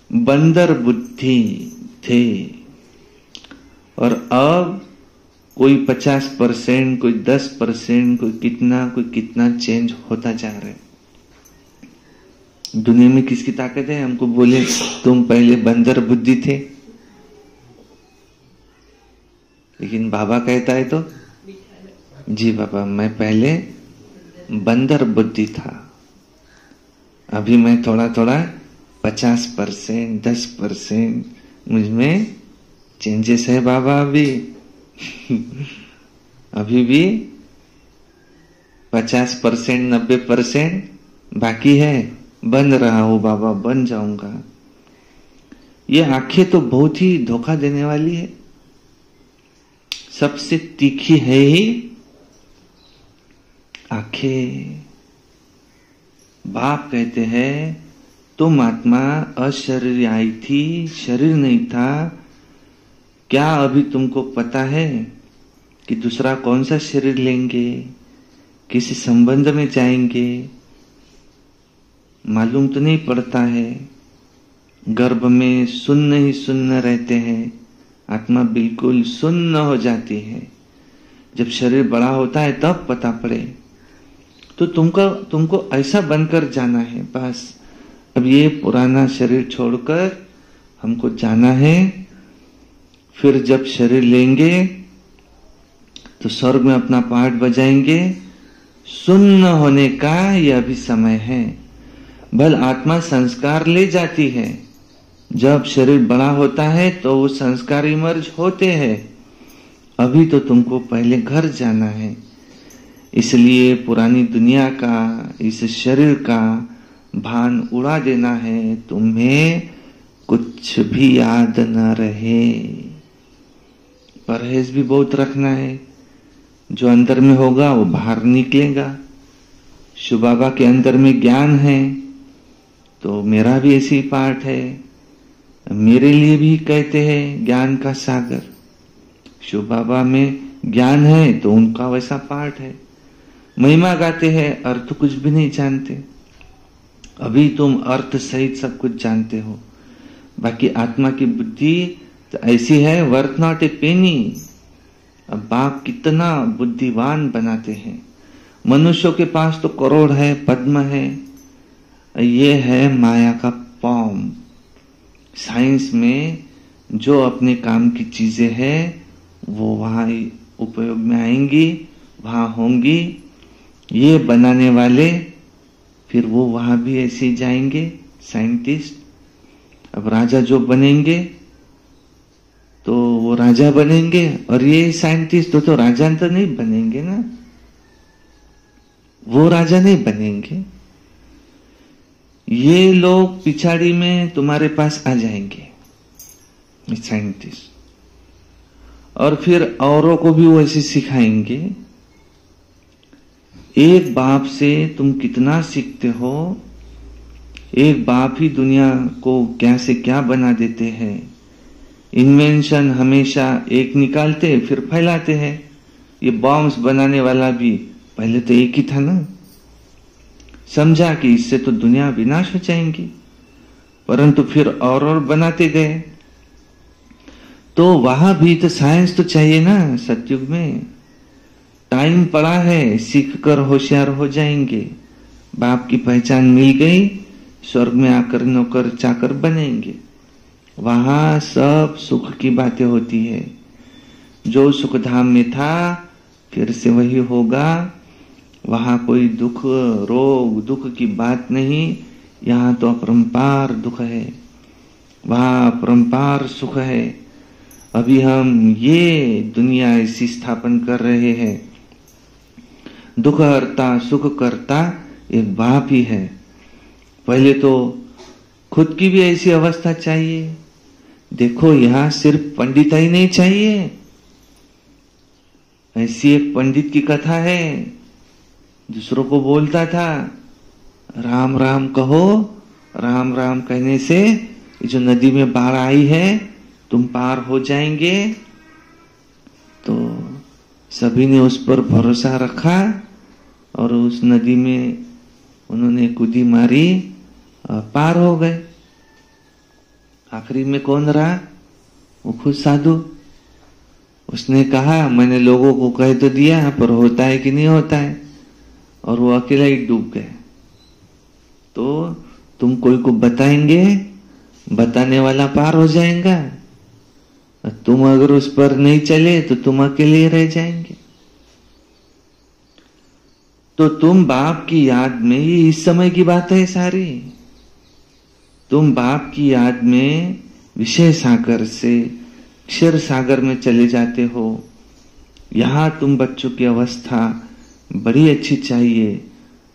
बंदर बुद्धि थे। और अब कोई 50%, कोई 10%, कोई कितना चेंज होता जा रहा है। दुनिया में किसकी ताकत है हमको बोले तुम पहले बंदर बुद्धि थे? लेकिन बाबा कहता है तो जी बाबा मैं पहले बंदर बुद्धि था, अभी मैं थोड़ा थोड़ा 50%, 10% मुझमें चेंजेस है बाबा। अभी भी 50%, 90% बाकी है। बन रहा हूं बाबा, बन जाऊंगा। ये आंखें तो बहुत ही धोखा देने वाली है। सबसे तीखी है ही आंखें। बाप कहते हैं तुम आत्मा अशरीर आई थी, शरीर नहीं था। क्या अभी तुमको पता है कि दूसरा कौन सा शरीर लेंगे, किसी संबंध में जाएंगे? मालूम तो नहीं पड़ता है। गर्भ में सुन्न ही सुन्न रहते हैं, आत्मा बिल्कुल सुन्न हो जाती है। जब शरीर बड़ा होता है तब पता पड़े। तो तुमको ऐसा बनकर जाना है। बस अब ये पुराना शरीर छोड़कर हमको जाना है। फिर जब शरीर लेंगे तो स्वर्ग में अपना पाठ बजाएंगे। सुन्न होने का यह अभी समय है। बल आत्मा संस्कार ले जाती है। जब शरीर बड़ा होता है तो वो संस्कार इमर्ज होते हैं। अभी तो तुमको पहले घर जाना है। इसलिए पुरानी दुनिया का, इस शरीर का भान उड़ा देना है। तुम्हें कुछ भी याद न रहे। परहेज भी बहुत रखना है। जो अंदर में होगा वो बाहर निकलेगा। शिव बाबा के अंदर में ज्ञान है तो मेरा भी ऐसी पाठ है। मेरे लिए भी कहते हैं ज्ञान का सागर। शिव बाबा में ज्ञान है तो उनका वैसा पाठ है। महिमा गाते हैं, अर्थ कुछ भी नहीं जानते। अभी तुम अर्थ सहित सब कुछ जानते हो। बाकी आत्मा की बुद्धि तो ऐसी है, वर्थ नॉट ए पेनी। अब बाप कितना बुद्धिवान बनाते हैं। मनुष्यों के पास तो करोड़ है, पद्म है। ये है माया का पॉम। साइंस में जो अपने काम की चीजें हैं वो वहां उपयोग में आएंगी, वहां होंगी। ये बनाने वाले फिर वो वहां भी ऐसे ही जाएंगे, साइंटिस्ट। अब राजा जो बनेंगे तो वो राजा बनेंगे, और ये साइंटिस्ट तो राजा तो नहीं बनेंगे ना। वो राजा नहीं बनेंगे। ये लोग पिछाड़ी में तुम्हारे पास आ जाएंगे, साइंटिस्ट। और फिर औरों को भी वो ऐसे सिखाएंगे। एक बाप से तुम कितना सीखते हो। एक बाप ही दुनिया को क्या से क्या बना देते हैं। इन्वेंशन हमेशा एक निकालते फिर फैलाते हैं। ये बॉम्ब्स बनाने वाला भी पहले तो एक ही था ना। समझा कि इससे तो दुनिया विनाश हो जाएंगी, परंतु फिर और बनाते गए। तो वहां भी तो साइंस तो चाहिए ना। सतयुग में टाइम पड़ा है, सीख कर होशियार हो जाएंगे। बाप की पहचान मिल गई, स्वर्ग में आकर नौकर चाकर बनेंगे। वहां सब सुख की बातें होती है। जो सुख धाम में था फिर से वही होगा। वहां कोई दुख, रोग, दुख की बात नहीं। यहाँ तो अपरंपार दुख है, वहां अपरंपार सुख है। अभी हम ये दुनिया ऐसी स्थापन कर रहे हैं। दुख हरता सुख करता एक बाप ही है। पहले तो खुद की भी ऐसी अवस्था चाहिए। देखो यहाँ सिर्फ पंडित ही नहीं चाहिए। ऐसी एक पंडित की कथा है, दूसरों को बोलता था राम राम कहो। राम राम कहने से जो नदी में बाढ़ आई है तुम पार हो जाएंगे। तो सभी ने उस पर भरोसा रखा और उस नदी में उन्होंने कूदी मारी और पार हो गए। आखिरी में कौन रहा? वो खुद साधु। उसने कहा मैंने लोगों को कह तो दिया पर होता है कि नहीं होता है, और वो अकेला ही डूब गए। तो तुम कोई को बताएंगे, बताने वाला पार हो जाएगा। तुम अगर उस पर नहीं चले तो तुम अकेले ही रह जाएंगे। तो तुम बाप की याद में, ये इस समय की बात है सारी। तुम बाप की याद में विषय सागर से क्षीर सागर में चले जाते हो। यहां तुम बच्चों की अवस्था बड़ी अच्छी चाहिए।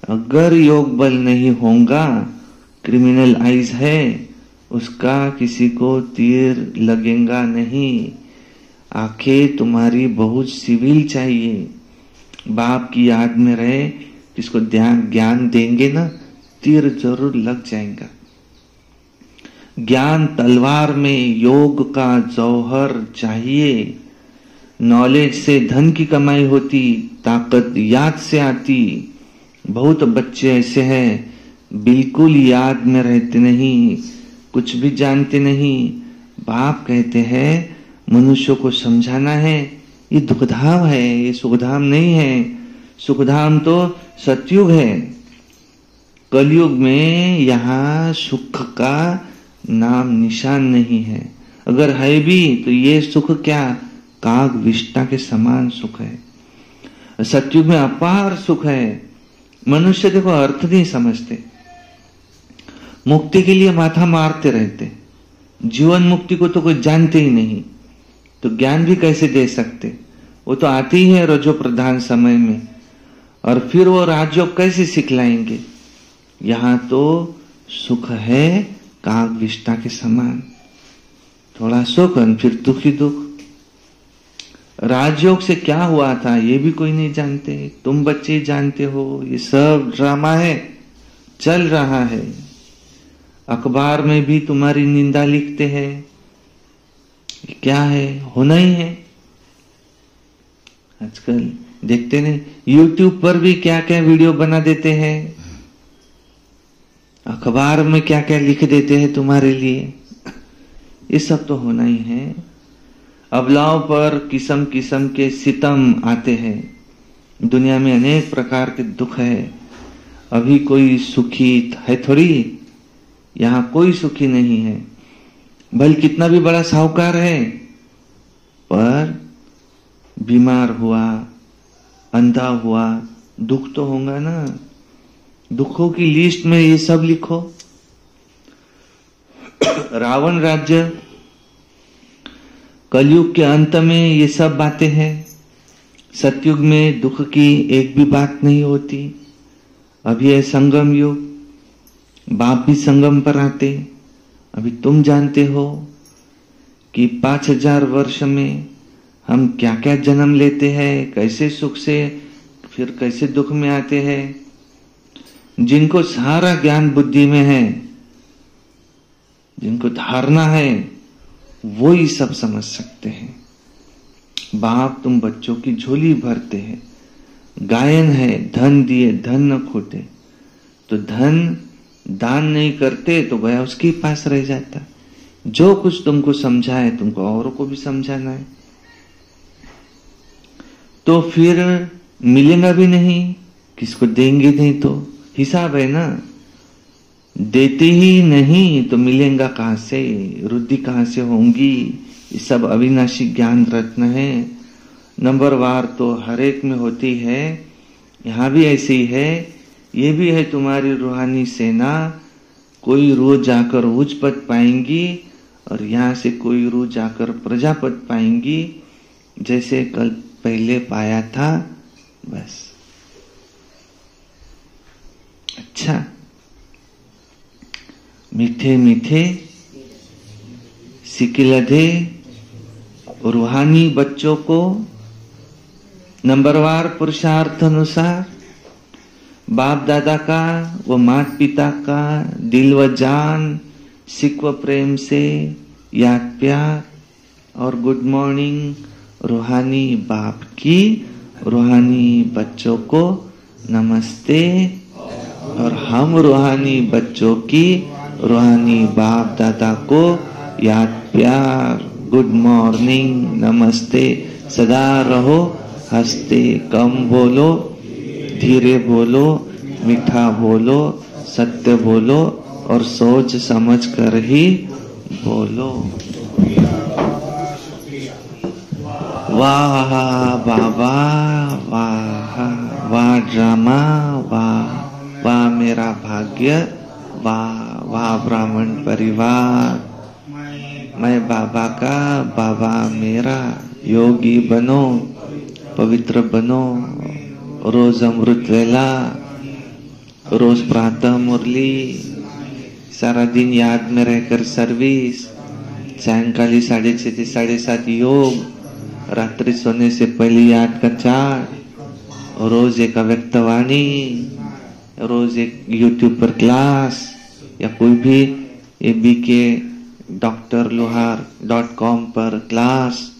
अगर योग बल नहीं होगा, क्रिमिनल आइज है, उसका किसी को तीर लगेगा नहीं। आंखें तुम्हारी बहुत सिविल चाहिए। बाप की याद में रहे, किसको ध्यान ज्ञान देंगे ना तीर जरूर लग जाएगा। ज्ञान तलवार में योग का जौहर चाहिए। नॉलेज से धन की कमाई होती, ताकत याद से आती। बहुत बच्चे ऐसे हैं बिल्कुल याद में रहते नहीं, कुछ भी जानते नहीं। बाप कहते हैं मनुष्य को समझाना है, ये दुखधाम है, ये सुखधाम नहीं है। सुखधाम तो सतयुग है। कलयुग में यहाँ सुख का नाम निशान नहीं है। अगर है भी तो ये सुख क्या, काग विष्टा के समान सुख है। सतयुग में अपार सुख है। मनुष्य देखो अर्थ नहीं समझते, मुक्ति के लिए माथा मारते रहते। जीवन मुक्ति को तो कोई जानते ही नहीं, तो ज्ञान भी कैसे दे सकते। वो तो आती ही है रजो प्रधान समय में, और फिर वो राजयोग कैसे सिखलाएंगे। यहाँ तो सुख है काग विष्टा के समान, थोड़ा सुख और फिर दुख ही दुख। राजयोग से क्या हुआ था ये भी कोई नहीं जानते, तुम बच्चे जानते हो। ये सब ड्रामा है, चल रहा है। अखबार में भी तुम्हारी निंदा लिखते हैं, क्या है, होना ही है। आजकल देखते नहीं, YouTube पर भी क्या क्या वीडियो बना देते हैं, अखबार में क्या क्या लिख देते हैं तुम्हारे लिए। ये सब तो होना ही है। अबलाओं पर किस्म किस्म के सितम आते हैं। दुनिया में अनेक प्रकार के दुख है। अभी कोई सुखी है थोड़ी, यहाँ कोई सुखी नहीं है। भले कितना भी बड़ा साहूकार है, पर बीमार हुआ, अंधा हुआ, दुख तो होगा ना। दुखों की लिस्ट में ये सब लिखो। रावण राज्य, कलयुग के अंत में ये सब बातें हैं। सतयुग में दुख की एक भी बात नहीं होती। अभी है संगम युग, बाप भी संगम पर आते। अभी तुम जानते हो कि 5000 वर्ष में हम क्या क्या जन्म लेते हैं, कैसे सुख से फिर कैसे दुख में आते हैं। जिनको सारा ज्ञान बुद्धि में है, जिनको धारणा है, वो ही सब समझ सकते हैं। बाप तुम बच्चों की झोली भरते हैं। गायन है, धन दिए धन न खोटे। तो धन दान नहीं करते तो वह उसके पास रह जाता। जो कुछ तुमको समझाए तुमको औरों को भी समझाना है, तो फिर मिलेगा भी नहीं, किसको देंगे नहीं। तो हिसाब है ना, देते ही नहीं तो मिलेगा कहां से, रुद्धि कहां से होंगी। ये सब अविनाशी ज्ञान रत्न है। नंबरवार तो हर एक में होती है, यहाँ भी ऐसे ही है। ये भी है तुम्हारी रूहानी सेना। कोई रोज जाकर उच्च पद पाएंगी और यहाँ से कोई रोज जाकर प्रजापद पाएंगी, जैसे कल पहले पाया था। बस अच्छा, मीठे मीठे सिकिलधे रूहानी बच्चों को नंबरवार पुरुषार्थ अनुसार बाप दादा का व माता पिता का दिल व जान सिक व प्रेम से याद प्यार और गुड मॉर्निंग रूहानी बाप की रूहानी बच्चों को नमस्ते। और हम रूहानी बच्चों की रूहानी बाप दादा को याद प्यार, गुड मॉर्निंग, नमस्ते। सदा रहो हंसते, कम बोलो, धीरे बोलो, मीठा बोलो, सत्य बोलो और सोच समझ कर ही बोलो। वाह बाबा, वाह वाह ड्रामा, वाह वाह मेरा भाग्य, वाह वाह ब्राह्मण परिवार। मैं बाबा का, बाबा मेरा। योगी बनो, पवित्र बनो। रोज अमृत वेला, रोज प्रातः मुरली, सारा दिन याद में रहकर सर्विस, सायंकाली 6:30 से 7:30 योग, रात्रि सोने से पहले याद का चार्ट, रोज एक अव्यक्तवाणी। रोज एक YouTube पर क्लास या कोई भी abkdrlohar.com पर क्लास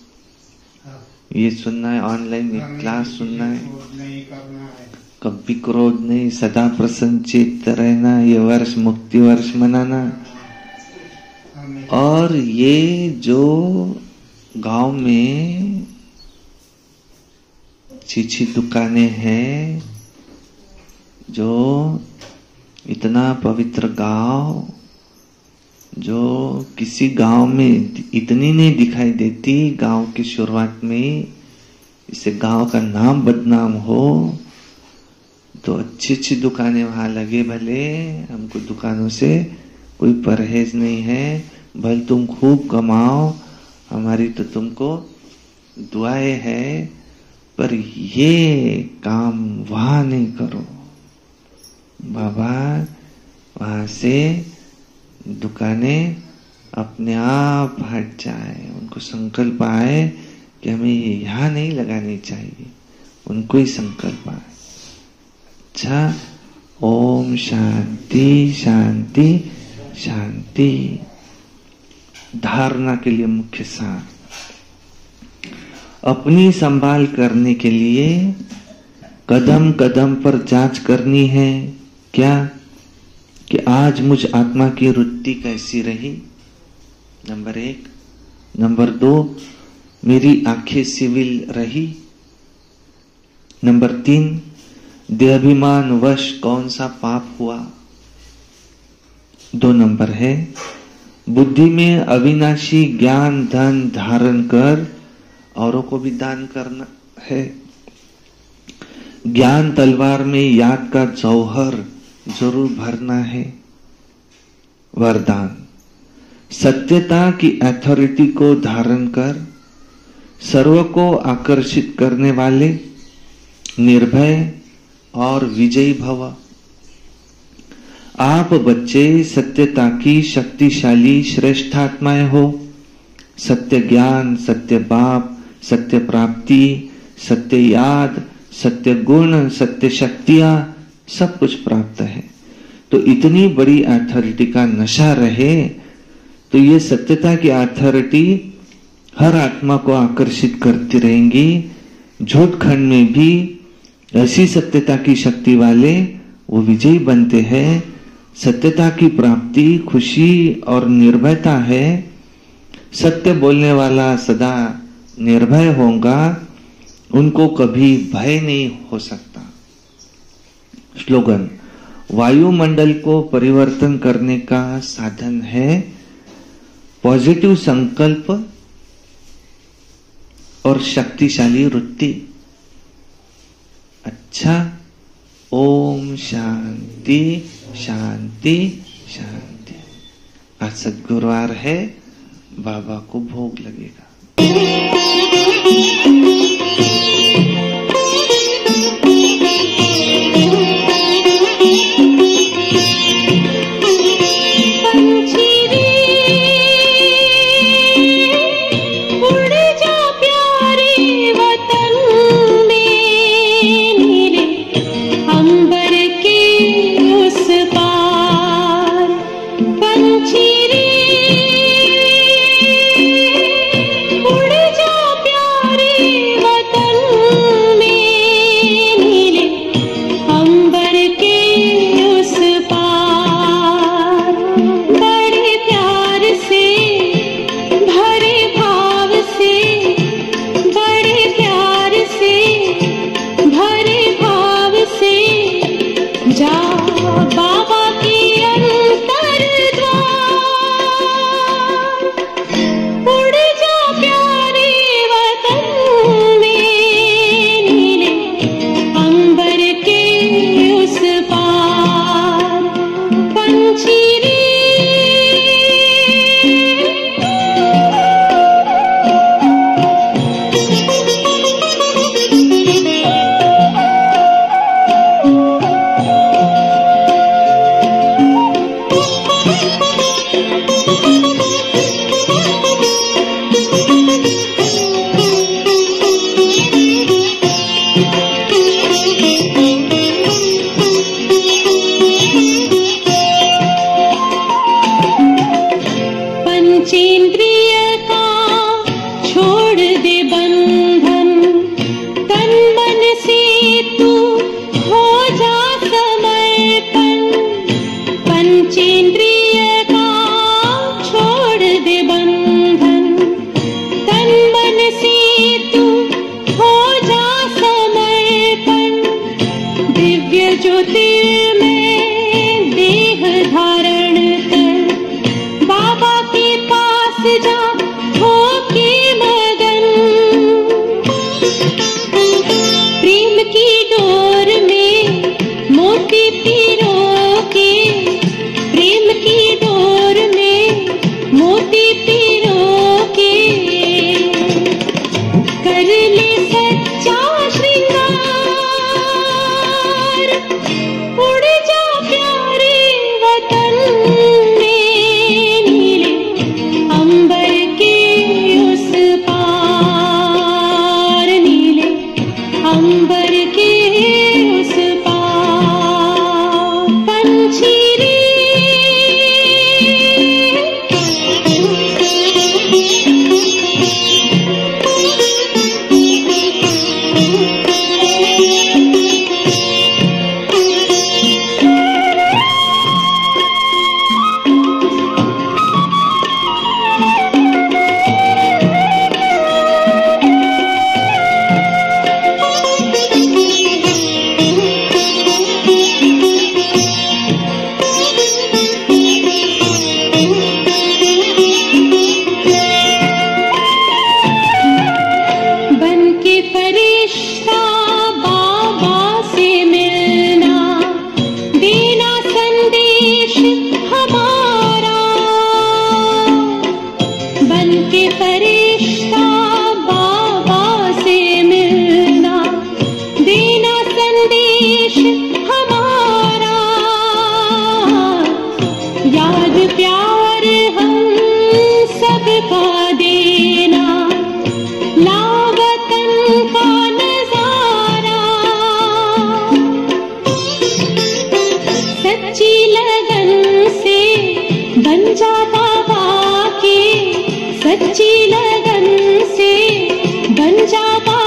ये सुनना है, ऑनलाइन एक क्लास सुनना है। कभी क्रोध नहीं, सदा प्रसन्न चित्त रहना, ये वर्ष मुक्ति वर्ष मनाना। और ये जो गांव में अच्छी दुकानें हैं, जो इतना पवित्र गांव, जो किसी गांव में इतनी नहीं दिखाई देती, गांव की शुरुआत में इससे गांव का नाम बदनाम हो, तो अच्छी दुकानें वहां लगे। भले हमको दुकानों से कोई परहेज नहीं है, भले तुम खूब कमाओ, हमारी तो तुमको दुआएं है, पर ये काम वहां नहीं करो बाबा। वहां से दुकानें अपने आप हट जाए, उनको संकल्प आए कि हमें ये यहाँ नहीं लगानी चाहिए, उनको ही संकल्प आए। अच्छा, ओम शांति शांति शांति। धारणा के लिए मुख्य सार, अपनी संभाल करने के लिए कदम कदम पर जांच करनी है। क्या कि आज मुझ आत्मा की वृत्ति कैसी रही, नंबर 1। नंबर 2, मेरी आंखें सिविल रही। नंबर 3, देहाभिमान वश कौन सा पाप हुआ। 2 नंबर है, बुद्धि में अविनाशी ज्ञान धन धारण कर औरों को भी दान करना है। ज्ञान तलवार में याद का जौहर जरूर भरना है। वरदान, सत्यता की अथॉरिटी को धारण कर सर्व को आकर्षित करने वाले निर्भय और विजयी भव। आप बच्चे सत्यता की शक्तिशाली श्रेष्ठ आत्माएं हो। सत्य ज्ञान, सत्य बाप, सत्य प्राप्ति, सत्य याद, सत्य गुण, सत्य शक्तियां सब कुछ प्राप्त है। तो इतनी बड़ी अथॉरिटी का नशा रहे तो ये सत्यता की अथॉरिटी हर आत्मा को आकर्षित करती रहेंगी। झूठ खंड में भी ऐसी सत्यता की शक्ति वाले वो विजयी बनते हैं। सत्यता की प्राप्ति खुशी और निर्भयता है। सत्य बोलने वाला सदा निर्भय होगा, उनको कभी भय नहीं हो सकता। स्लोगन, वायुमंडल को परिवर्तन करने का साधन है पॉजिटिव संकल्प और शक्तिशाली वृत्ति। अच्छा, ओम शांति शांति शांति। आज सद्गुरुवार है, बाबा को भोग लगेगा। उड़ जा अंबर के उस पार पंछी रे प्यार हम सबका देना लावतन का नजारा सच्ची लगन से बन जाता बाकी सच्ची लगन से बन जाता